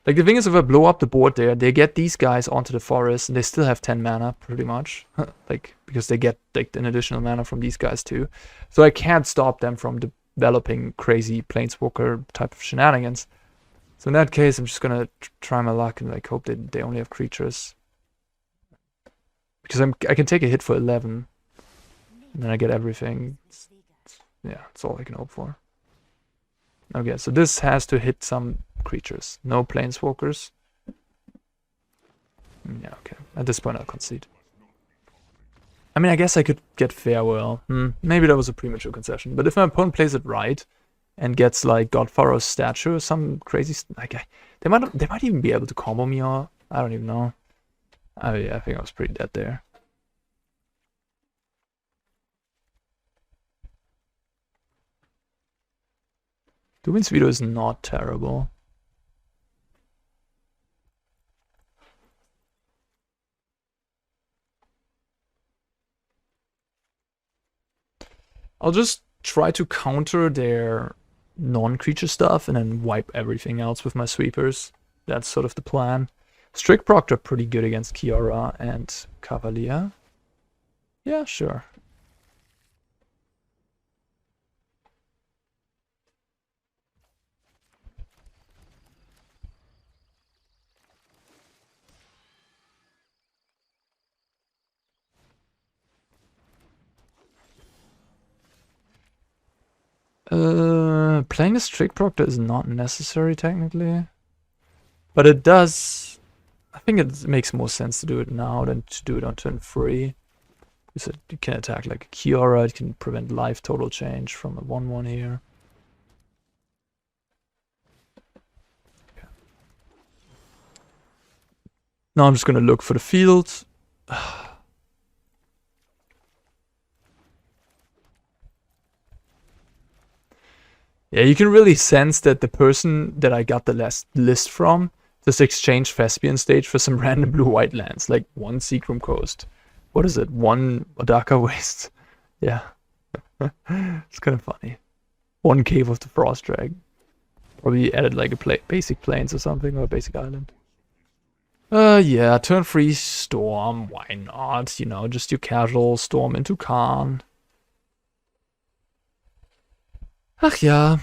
Like, the thing is, if I blow up the board there, they get these guys onto the forest, and they still have 10 mana, pretty much. Like, because they get, like, an additional mana from these guys, too. So I can't stop them from developing crazy Planeswalker type of shenanigans. So in that case, I'm just gonna try my luck and, like, hope that they only have creatures. Because I can take a hit for 11. And then I get everything. Yeah, that's all I can hope for. Okay, so this has to hit some creatures. No planeswalkers. Yeah, okay. At this point, I'll concede. I mean, I guess I could get Farewell. Maybe that was a premature concession. But if my opponent plays it right and gets like Godfarrow's statue or some crazy... Like, they might even be able to combo me, or... I don't even know. Oh yeah, I think I was pretty dead there. Dovin's Veto is not terrible. I'll just try to counter their non-creature stuff and then wipe everything else with my sweepers. That's sort of the plan. Strict Proctor pretty good against Kiora and Cavalier. Yeah, sure. Playing a Strict Proctor is not necessary technically, but it does. I think it makes more sense to do it now than to do it on turn 3, because you can attack like a Kiora. It can prevent life total change from a 1/1 here. Okay. Now I'm just gonna look for the field. Yeah, you can really sense that the person that I got the last list from just exchanged Thespian Stage for some random blue-white lands, like one Seachrome Coast. What is it? One Adarkar Wastes? Yeah. It's kind of funny. One Cave of the Frost Dragon. Probably added like a basic plains or something, or a basic island. Yeah, turn 3 Storm, why not? You know, just your casual Storm into Khan. Ach yeah.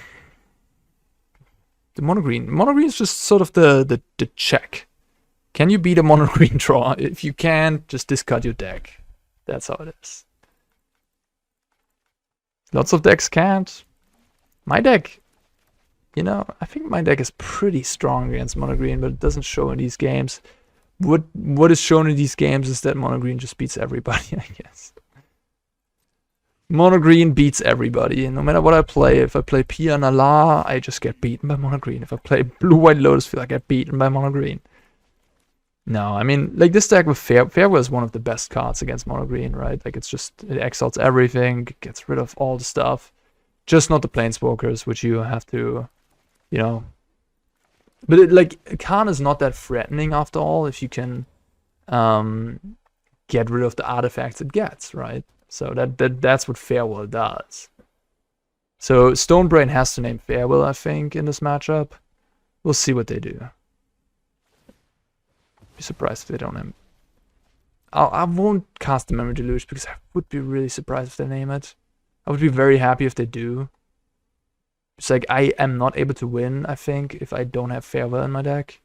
The mono green. Mono green is just sort of the check. Can you beat a mono green draw? If you can't, just discard your deck. That's how it is. Lots of decks can't. My deck, you know, I think my deck is pretty strong against mono green, but it doesn't show in these games. What is shown in these games is that mono green just beats everybody, I guess. Mono green beats everybody, and no matter what I play, if I play Pia Nala, I just get beaten by mono green. If I play blue-white Lotus Field, I get beaten by mono green. No, I mean, like this deck with Farewell is one of the best cards against mono green, right? Like it's just, it exiles everything, gets rid of all the stuff. Just not the planeswalkers, which you have to, you know. But it, like, Khan is not that threatening after all if you can get rid of the artifacts it gets, right? So that's what Farewell does. So Stonebrain has to name Farewell, I think, in this matchup. We'll see what they do. Be surprised if they don't name. I won't cast the Memory Deluge because I would be really surprised if they name it. I would be very happy if they do. It's like I am not able to win, I think, if I don't have Farewell in my deck.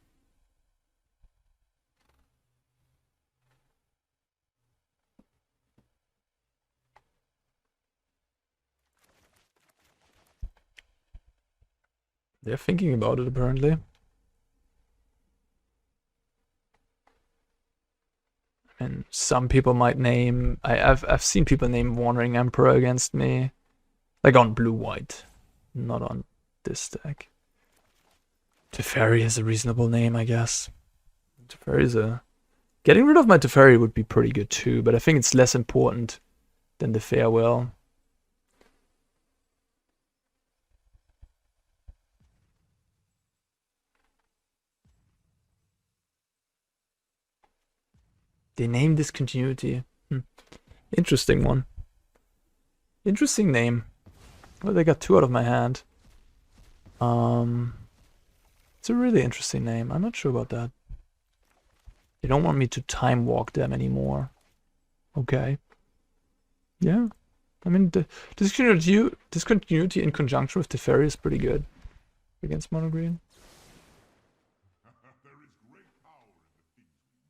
They're thinking about it, apparently. And some people might name... I've seen people name Wandering Emperor against me. Like on blue-white. Not on this deck. Teferi is a reasonable name, I guess. Teferi is a... Getting rid of my Teferi would be pretty good too, but I think it's less important than the Farewell. They named Discontinuity. Interesting one. Interesting name. Well, they got 2 out of my hand. It's a really interesting name. I'm not sure about that. They don't want me to time walk them anymore. Okay. Yeah. I mean, the discontinuity in conjunction with Teferi is pretty good against mono green. There is great power in the things we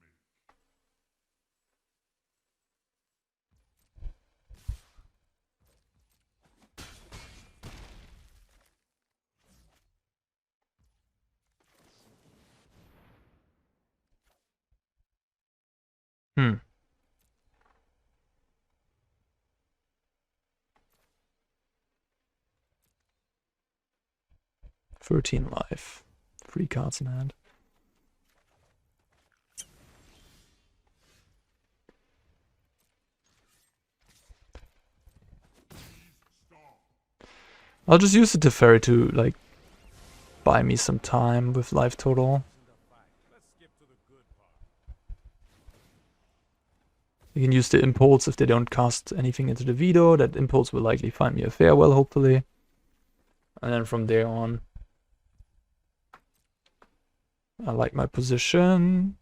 make. Hmm. "13 life. 3 cards in hand. I'll just use the Teferi to, like, buy me some time with life total. You can use the impulse if they don't cast anything into the Veto. That impulse will likely find me a farewell, hopefully. And then from there on, I like my position.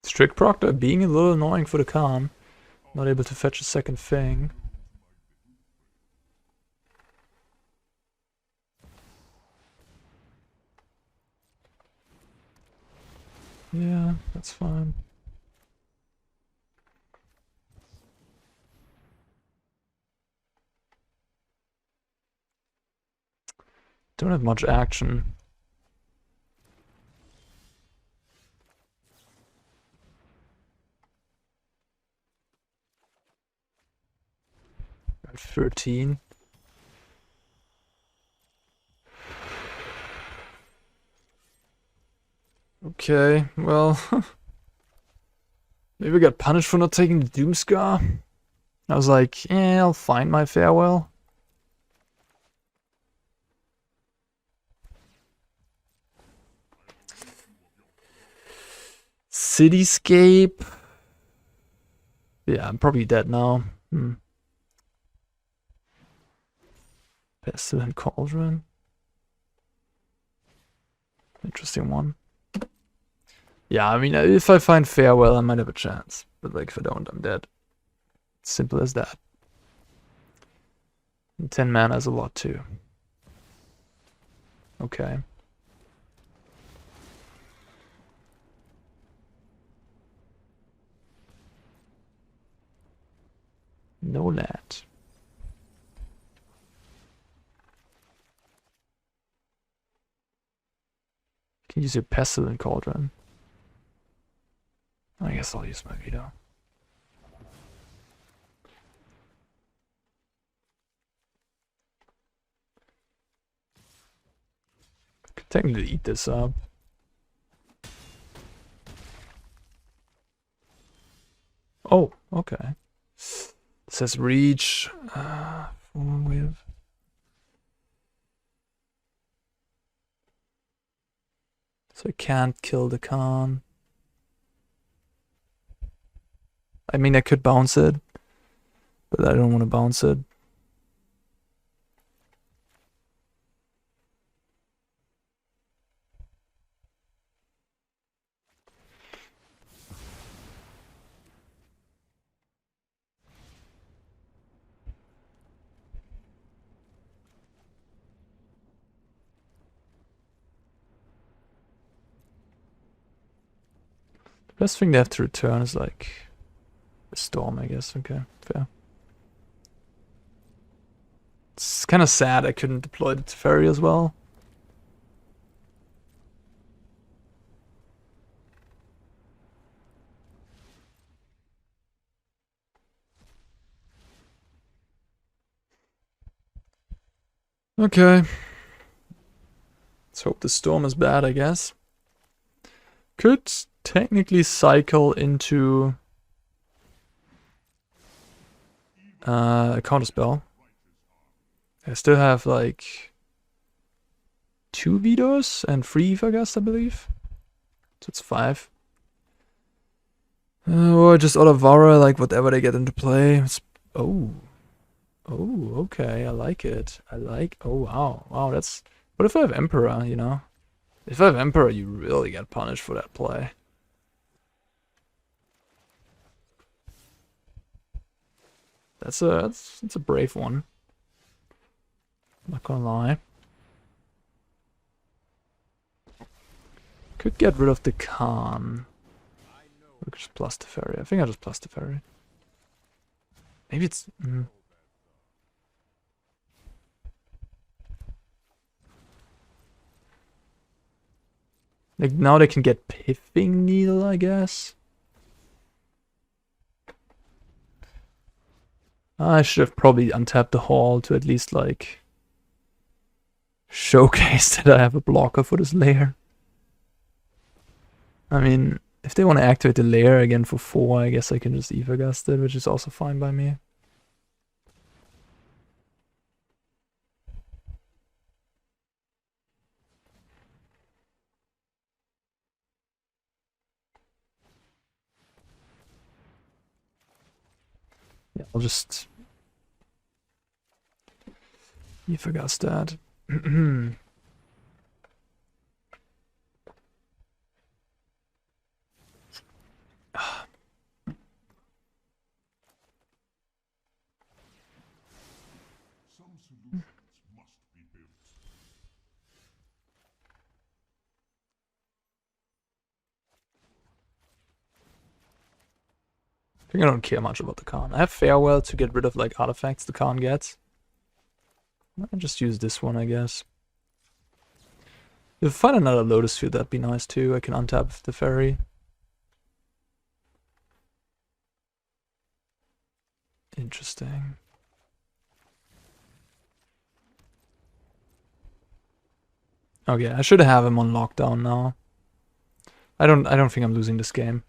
Strict Proctor being a little annoying for the Khan. Not able to fetch a second thing. Yeah, that's fine. Don't have much action. At 13. Okay, well, maybe I got punished for not taking the Doomskar. I was like, yeah, I'll find my farewell. Cityscape. Yeah, I'm probably dead now. Pestilent Cauldron. Interesting one. Yeah, I mean, if I find farewell, I might have a chance. But like, if I don't, I'm dead. Simple as that. And 10 mana is a lot too. Okay. No that. You can use your Pestilent Cauldron. I guess I'll use my Veto. Could technically eat this up. Oh, okay. It says reach. With. So I can't kill the Khan. I mean, I could bounce it, but I don't want to bounce it. The best thing they have to return is like a storm, I guess. Okay, fair. It's kind of sad I couldn't deploy the Teferi as well. Okay. Let's hope the storm is bad, I guess. Could technically cycle into A counterspell. I still have like 2 Vetoes and 3 Aether Gust, I believe. So it's 5. Or just Otawara, like whatever they get into play. Oh, okay, I like it. Oh wow, that's... What if I have Emperor, you know? If I have Emperor, you really get punished for that play. That's a brave one. Not gonna lie. Could get rid of the Khan. We could just plus Teferi. I think I'll just plus Teferi. Maybe it's... Like, now they can get Pithing Needle, I guess. I should have probably untapped the Hall to at least, like, showcase that I have a blocker for this layer. I mean, if they want to activate the layer again for 4, I guess I can just Aether Gust it, which is also fine by me. Yeah, I'll just Aether Gust that. Some solutions must be built. I think I don't care much about the Khan. I have Farewell to get rid of like artifacts the Khan gets. I'll just use this one, I guess. If I find another Lotus Field, that'd be nice too. I can untap the Teferi. Interesting. Okay, I should have him on lockdown now. I don't think I'm losing this game.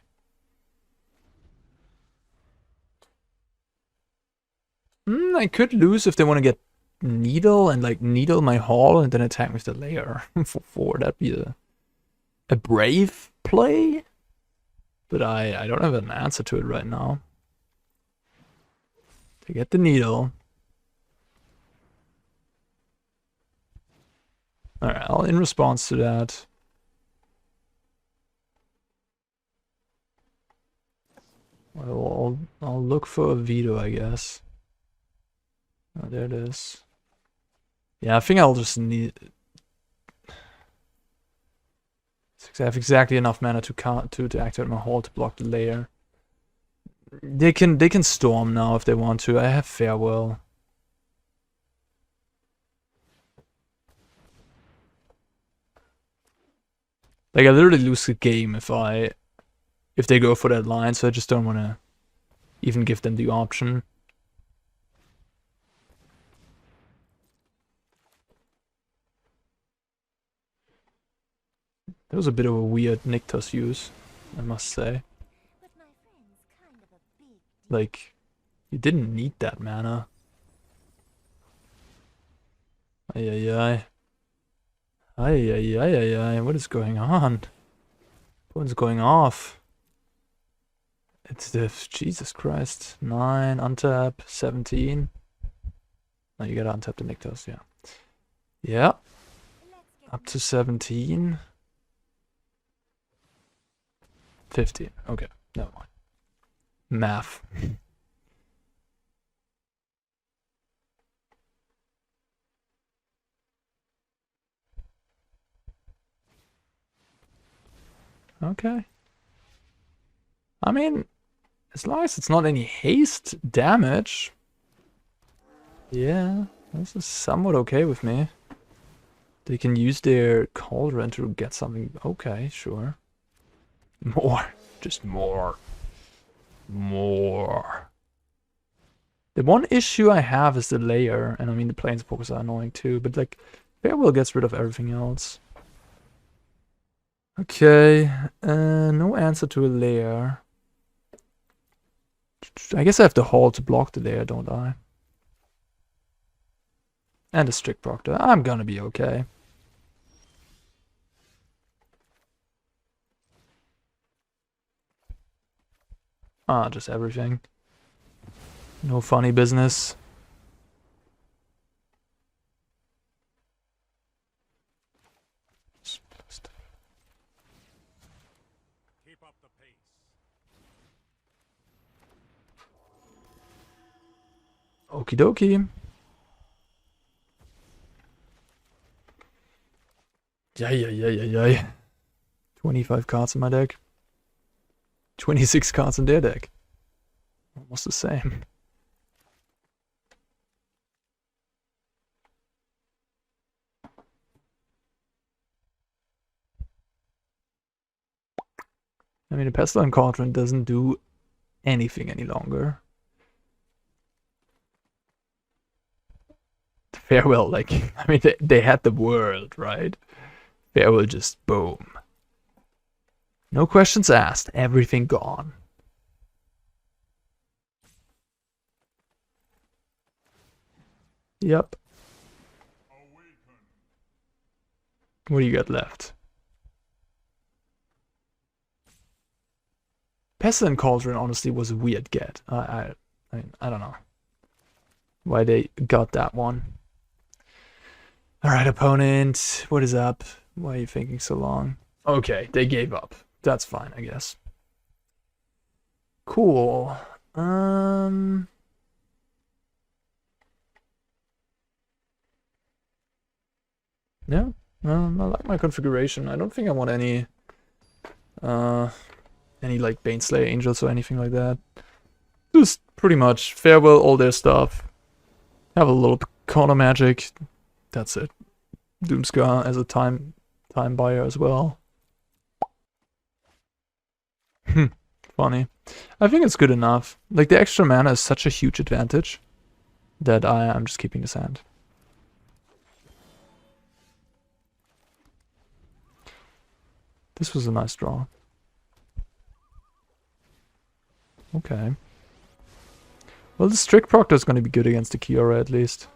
I could lose if they want to get Needle and like Needle my Hall and then attack with the layer for 4. That'd be a brave play. But I don't have an answer to it right now. They get the Needle. Alright, I'll in response to that. Well, I'll look for a Veto, I guess. Oh, there it is. Yeah, I think I'll just need... I have exactly enough mana to activate my Hall to block the layer. They can storm now if they want to. I have Farewell. Like I literally lose the game if they go for that line, so I just don't want to even give them the option. That was a bit of a weird Nyctos use, I must say. Like, you didn't need that mana. Ay. What is going on? What's going off? It's the... Jesus Christ. 9, untap, 17. No, you gotta untap the Nyctos, yeah. Yeah. Up to 17. 15. Okay, never mind. Math. Okay. I mean, as long as it's not any haste damage, yeah, this is somewhat okay with me. They can use their Cauldron to get something. Okay, sure. More. Just more. More. The one issue I have is the layer, and I mean the planeswalkers are annoying too, but like, Farewell gets rid of everything else. Okay, no answer to a layer. I guess I have the Hall to block the lair, don't I? And a Strict Proctor. I'm gonna be okay. Ah, just everything. No funny business. Keep up the pace. Okie dokie. Yay. 25 cards in my deck. 26 cards in their deck. Almost the same. I mean, the Pestilent Cauldron doesn't do anything any longer. Farewell, like, I mean, they had the world, right? Farewell just boom. No questions asked, everything gone. Yep. What do you got left? Pestilent Cauldron honestly was a weird get. I don't know why they got that one. Alright, opponent, what is up? Why are you thinking so long? Okay, they gave up. That's fine, I guess. Cool. Yeah, I like my configuration. I don't think I want any like Baneslayer Angels or anything like that. Just pretty much farewell all their stuff. Have a little corner magic. That's it. Doomskar as a time buyer as well. Funny. I think it's good enough. Like, the extra mana is such a huge advantage that I'm just keeping this hand. This was a nice draw. Okay. Well, the Strict Proctor is going to be good against the Kiora at least.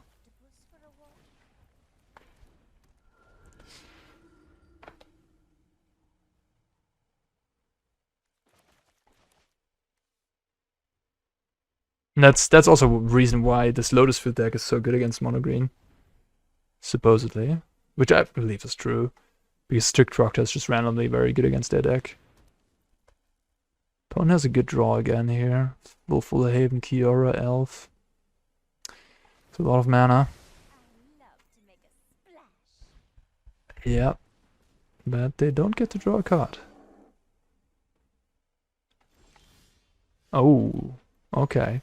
And that's also a reason why this Lotus Field deck is so good against mono green. Supposedly. Which I believe is true. Because Strict Proctor is just randomly very good against their deck. Opponent has a good draw again here. Full Haven, Kiora, Elf. It's a lot of mana. Yep. But they don't get to draw a card. Oh, okay.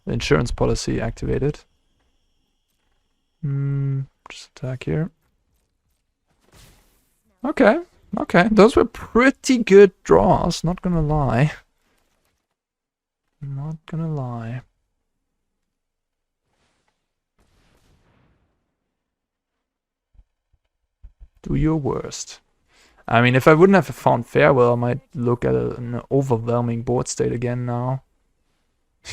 The insurance policy activated. Just attack here. Okay, okay. Those were pretty good draws, not gonna lie. Not gonna lie. Do your worst. I mean, if I wouldn't have found Farewell, I might look at an overwhelming board state again now.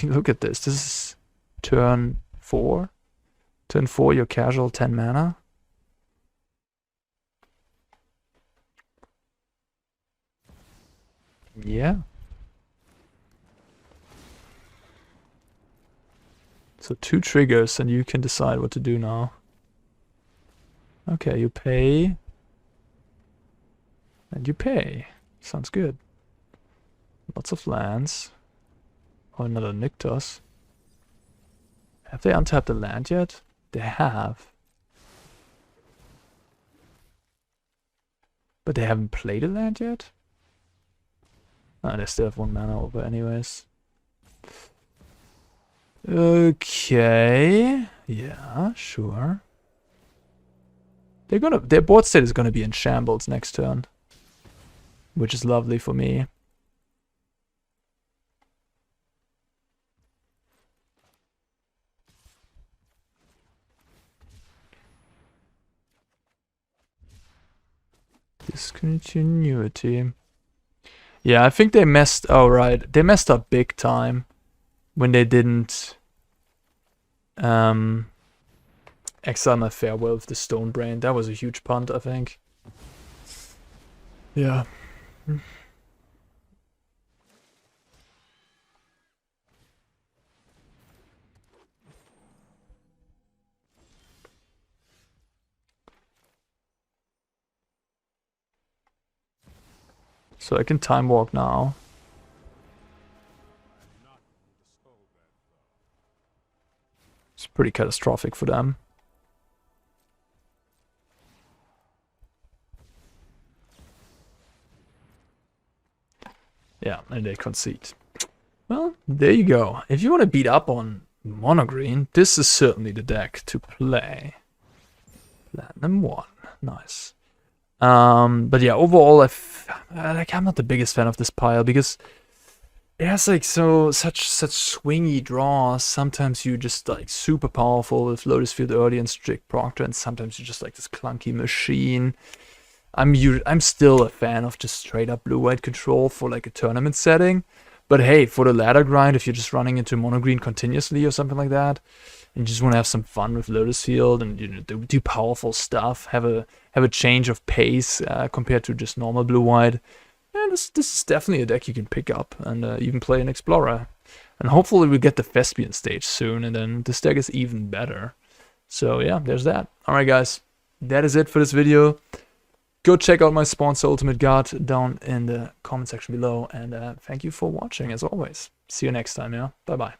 Look at this. This is turn 4. Turn 4, your casual 10 mana. Yeah. So 2 triggers and you can decide what to do now. Okay, you pay. And you pay. Sounds good. Lots of lands. Oh, another Nyctos. Have they untapped the land yet? They have. But they haven't played a land yet? Oh, they still have 1 mana over anyways. Okay. Yeah, sure. Their board state is gonna be in shambles next turn. Which is lovely for me. Discontinuity. Yeah, I think they messed... Oh, right. They messed up big time. when they didn't exile my Farewell with the Stone Brain. That was a huge punt, I think. Yeah. So I can time walk now. It's pretty catastrophic for them. Yeah, and they concede. Well, there you go. If you want to beat up on mono green, this is certainly the deck to play. Platinum 1. Nice. But yeah, overall, I'm not the biggest fan of this pile because it has like such swingy draws. Sometimes you just like super powerful with Lotus Field early and Strict Proctor, and sometimes you're just like this clunky machine. I'm still a fan of just straight up blue-white control for like a tournament setting. But hey, for the ladder grind, if you're just running into mono green continuously or something like that, and you just want to have some fun with Lotus Field and, you know, do powerful stuff, have a change of pace compared to just normal blue-white, this is definitely a deck you can pick up and even play an Explorer. And hopefully we get the Thespian stage soon, and then this deck is even better. So yeah, there's that. Alright guys, that is it for this video. Go check out my sponsor Ultimate Guard down in the comment section below, and thank you for watching as always. See you next time, yeah? Bye bye.